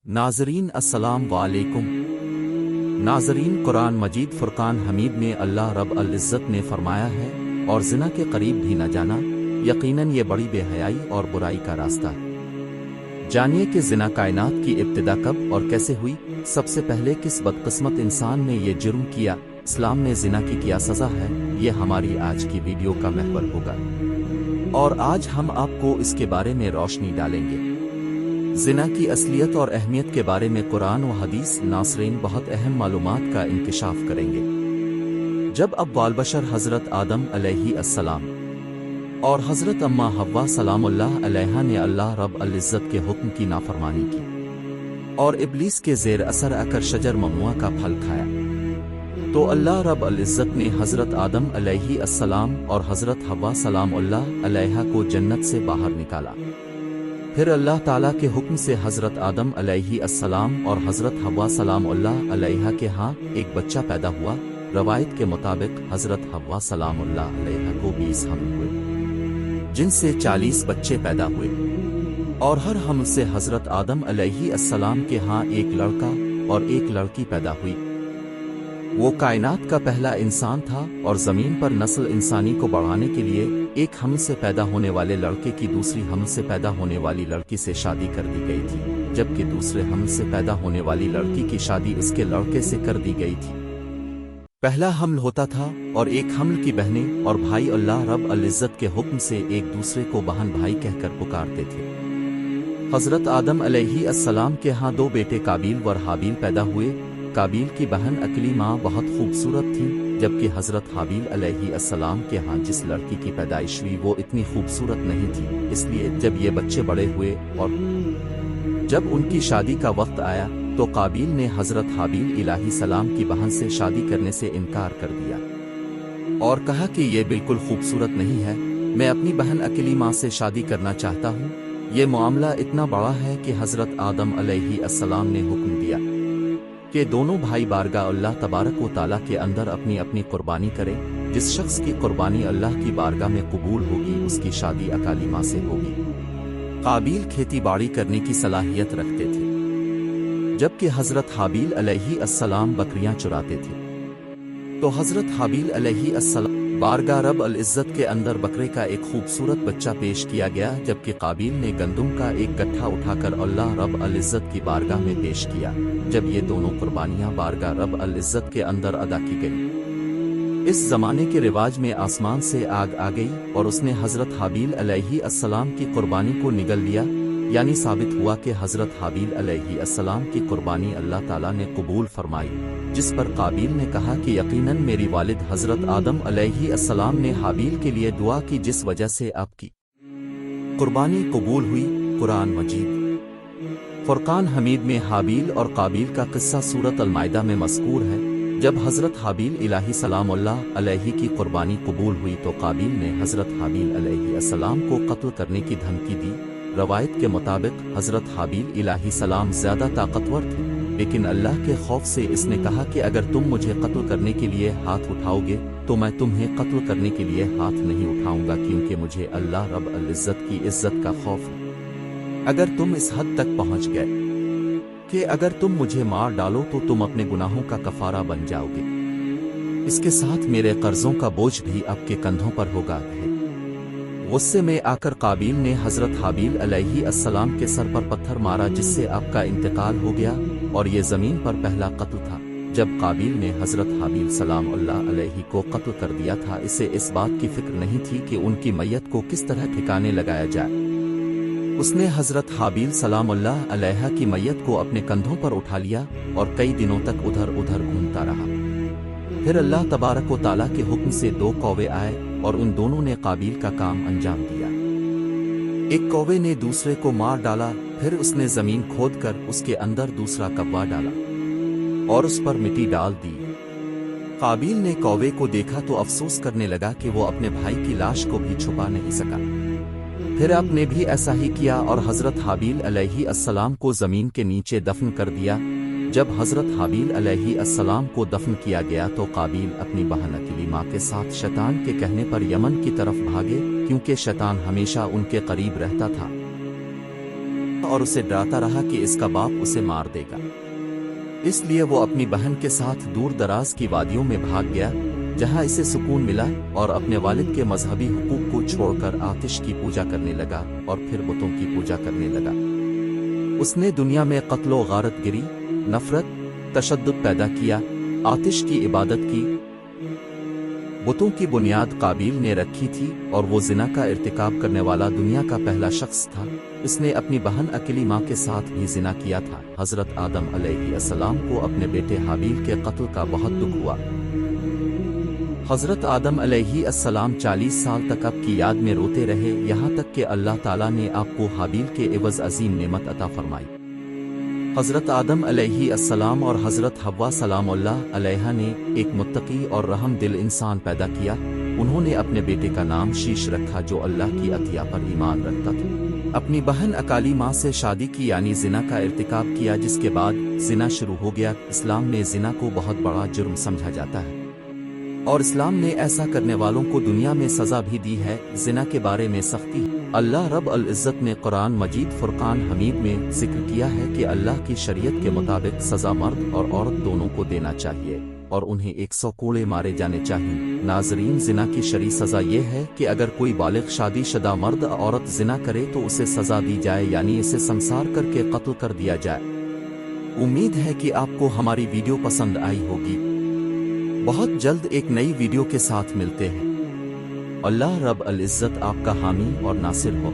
नाज़रीन अस्सलाम वालेकुम। नाज़रीन, कुरान मजीद फुरकान हमीद में अल्लाह रब अल इज़्ज़त ने फरमाया है, और ज़िना के करीब भी न जाना, यकीनन ये बड़ी बेहयाई और बुराई का रास्ता है। जानिए कि ज़िना कायनात की इब्तिदा कब और कैसे हुई। सबसे पहले किस बदकिस्मत इंसान ने ये जुर्म किया, इस्लाम में ज़िना की क्या सज़ा है, ये हमारी आज की वीडियो का महवर होगा, और आज हम आपको इसके बारे में रोशनी डालेंगे। ज़िना की असलियत और अहमियत के बारे में कुरान व हदीस नाज़रीन बहुत अहम मालूमात का इंकिशाफ करेंगे। जब अव्वल बशर हज़रत आदम अलैहिस्सलाम और हज़रत अम्मा हव्वा सलामुल्लाह अलैहा ने अल्लाह रब अल इज़्ज़त के हुक्म की नाफरमानी की और इब्लीस के ज़ेर असर आकर शजर ममनुआ का फल खाया, तो अल्लाह रब अल इज़्ज़त ने हज़रत आदम अलैहिस्सलाम और हज़रत हव्वा सलामुल्लाह अलैहा को जन्नत से बाहर निकाला। फिर अल्लाह ताला के हुक्म से हज़रत आदम अलैहिस्सलाम और हज़रत हव्वा सलामुल्लाह अलैहा के यहाँ एक बच्चा पैदा हुआ। रवायत के मुताबिक हज़रत हव्वा सलामुल्लाह अलैहा को 20 हमल हुए, जिनसे 40 बच्चे पैदा हुए, और हर हमल से हज़रत आदम अलैहिस्सलाम के यहाँ एक लड़का और एक लड़की पैदा हुई। वो कायनात का पहला इंसान था, और ज़मीन पर नस्ल इंसानी को बढ़ाने के लिए एक हमल से पैदा होने वाले लड़के की दूसरी हमल से पैदा होने वाली लड़की से शादी कर दी गई थी, जबकि दूसरे हमल से पैदा होने वाली लड़की की शादी उसके लड़के से कर दी गई थी। पहला हमल होता था, और एक हमल की बहनें और भाई अल्लाह रब अल इज़्ज़त के हुक्म से एक दूसरे को बहन भाई कहकर पुकारते थे। हज़रत आदम अलैहिस्सलाम के यहाँ 2 बेटे काबील व हाबील पैदा हुए। काबील की बहन अकली माँ बहुत खूबसूरत थी, जबकि हज़रत हाबील अलैहिस्सलाम के यहाँ जिस लड़की की पैदाइश हुई वो इतनी खूबसूरत नहीं थी। इसलिए जब ये बच्चे बड़े हुए और जब उनकी शादी का वक्त आया, तो काबील ने हज़रत हाबील अलैहिस्सलाम की बहन से शादी करने से इनकार कर दिया और कहा कि ये बिल्कुल खूबसूरत नहीं है, मैं अपनी बहन अकली माँ से शादी करना चाहता हूँ। ये मामला इतना बड़ा है कि हज़रत आदम अलैहिस्सलाम ने हुक्म दिया कि दोनों भाई बारगाह अल्लाह तबारक व ताला के अंदर अपनी अपनी कुर्बानी करें। जिस शख्स की कुर्बानी अल्लाह की बारगाह में कबूल होगी उसकी शादी अकाली माँ से होगी। काबील खेती बाड़ी करने की सलाहियत रखते थे, जबकि हज़रत हाबील अलैहिस्सलाम बकरियां चुराते थे। तो हज़रत हाबील अलैहिस्सलाम बारगाह रब अल इज़्ज़त के अंदर बकरे का एक खूबसूरत बच्चा पेश किया गया, जबकि काबील ने गंदुम का एक गट्ठा उठाकर अल्लाह रब अल इज़्ज़त की बारगाह में पेश किया। जब ये दोनों कुर्बानियां बारगाह रब अल इज़्ज़त के अंदर अदा की गई, इस ज़माने के रिवाज में आसमान से आग आ गई और उसने हज़रत हाबील अलैहिस्सलाम की कुर्बानी को निगल लिया। यानी साबित हुआ कि हज़रत हाबील अलैहिस्सलाम की कुर्बानी अल्लाह ताला ने कबूल फरमाई, जिस पर काबील ने कहा कि यकीनन मेरी वालिद हज़रत आदम अलैहिस्सलाम ने हाबील के लिए दुआ की, जिस वजह से आपकी कुर्बानी कबूल हुई। कुरान मजीद फुरकान हमीद में हाबील और काबील का किस्सा सूरत अल-माइदा में मज़कूर है। जब हज़रत हाबील अलैहिस्सलामुल्लाह अलैहि की कुर्बानी कबूल हुई, तो काबील ने हज़रत हाबील अलैहिस्सलाम को कत्ल करने की धमकी दी। रवायत के मुताबिक हज़रत हाबील अलैहिस्सलाम ज़्यादा ताकतवर थे, लेकिन अल्लाह के खौफ से इसने कहा कि अगर तुम मुझे कत्ल करने के लिए हाथ उठाओगे तो मैं तुम्हें कत्ल करने के लिए हाथ नहीं उठाऊंगा, क्योंकि मुझे अल्लाह रब अल इज़्ज़त की इज़्ज़त का खौफ है। अगर तुम इस हद तक पहुंच गए कि अगर तुम मुझे मार डालो तो तुम अपने गुनाहों का कफारा बन जाओगे, इसके साथ मेरे कर्जों का बोझ भी आपके कंधों पर होगा। गुस्से में आकर काबील ने हज़रत हाबील अलैहिस्सलाम के सर पर पत्थर मारा, जिससे आपका इंतकाल हो गया, और ये ज़मीन पर पहला कत्ल था जब काबील ने हज़रत हाबील सलामुल्लाह अलैहि को कत्ल कर दिया था। इसे इस बात की फिक्र नहीं थी कि उनकी मैयत को किस तरह ठिकाने लगाया जाए। उसने हज़रत हाबील सलामुल्लाह अलैहा की मैयत को अपने कंधों पर उठा लिया और कई दिनों तक उधर उधर घूमता रहा। फिर अल्लाह तबारक व ताला के हुक्म से 2 कौवे आए और उन दोनों ने काबील का काम अंजाम दिया। एक कौवे ने दूसरे को मार डाला, फिर उसने जमीन खोदकर उसके अंदर दूसरा कौवा डाला और उस पर मिट्टी डाल दी। काबील ने कौवे को देखा तो अफसोस करने लगा कि वो अपने भाई की लाश को भी छुपा नहीं सका। फिर आपने भी ऐसा ही किया और हज़रत हाबील अलैहिस्सलाम को ज़मीन के नीचे दफन कर दिया। जब हज़रत हाबील अलैहिस्सलाम को दफन किया गया, तो काबील अपनी बहन अकली माँ के साथ शैतान के कहने पर यमन की तरफ भागे, क्योंकि शैतान हमेशा उनके करीब रहता था। और उसे डराता रहा कि इसका बाप उसे मार देगा। इसलिए वो अपनी बहन के साथ दूर दराज की वादियों में भाग गया, जहां इसे सुकून मिला, और अपने वालिद के मजहबी हुकूक को छोड़कर आतिश की पूजा करने लगा और फिर बुतों की पूजा करने लगा। उसने दुनिया में क़त्ल गारत गिरी, नफरत, तशद्दुद पैदा किया, आतिश की इबादत की। बुतों की बुनियाद काबिल ने रखी थी और वो जिना का इर्तिकाब करने वाला दुनिया का पहला शख्स था। इसने अपनी बहन अकेली माँ के साथ भी जिना किया था। हजरत आदम अलैहिस्सलाम को अपने बेटे हाबील के कत्ल का बहुत दुख हुआ। हजरत आदम अलैहिस्सलाम 40 साल तक अब की याद में रोते रहे, यहाँ तक कि अल्लाह ताला ने आपको हाबील के एवज अजीम नेमत अता फरमाई। हजरत आदम अलैहिस्सलाम और हजरत हव्वा सलामुल्लाह अलैहा ने एक मुत्तकी और रहम दिल इंसान पैदा किया। उन्होंने अपने बेटे का नाम शीश रखा, जो अल्लाह की अतिया पर ईमान रखता था। अपनी बहन अकाली माँ से शादी की, यानी जिना का इर्तिकाब किया, जिसके बाद जिना शुरू हो गया। इस्लाम में जिना को बहुत बड़ा जुर्म समझा जाता है और इस्लाम ने ऐसा करने वालों को दुनिया में सजा भी दी है। जिना के बारे में सख्ती अल्लाह रब अल इज़्ज़त ने कुरान मजीद फुरकान हमीद में जिक्र किया है कि अल्लाह की शरीयत के मुताबिक सजा मर्द और औरत दोनों को देना चाहिए और उन्हें 100 कोड़े मारे जाने चाहिए। नाजरीन, जिना की शरई सजा ये है कि अगर कोई बालिग शादीशुदा मर्द औरत जिना करे तो उसे सजा दी जाए, यानी इसे संसार करके कत्ल कर दिया जाए। उम्मीद है कि आपको हमारी वीडियो पसंद आई होगी। बहुत जल्द एक नई वीडियो के साथ मिलते हैं। अल्लाह रब अल इज़्ज़त आपका हामी और नासिर हो।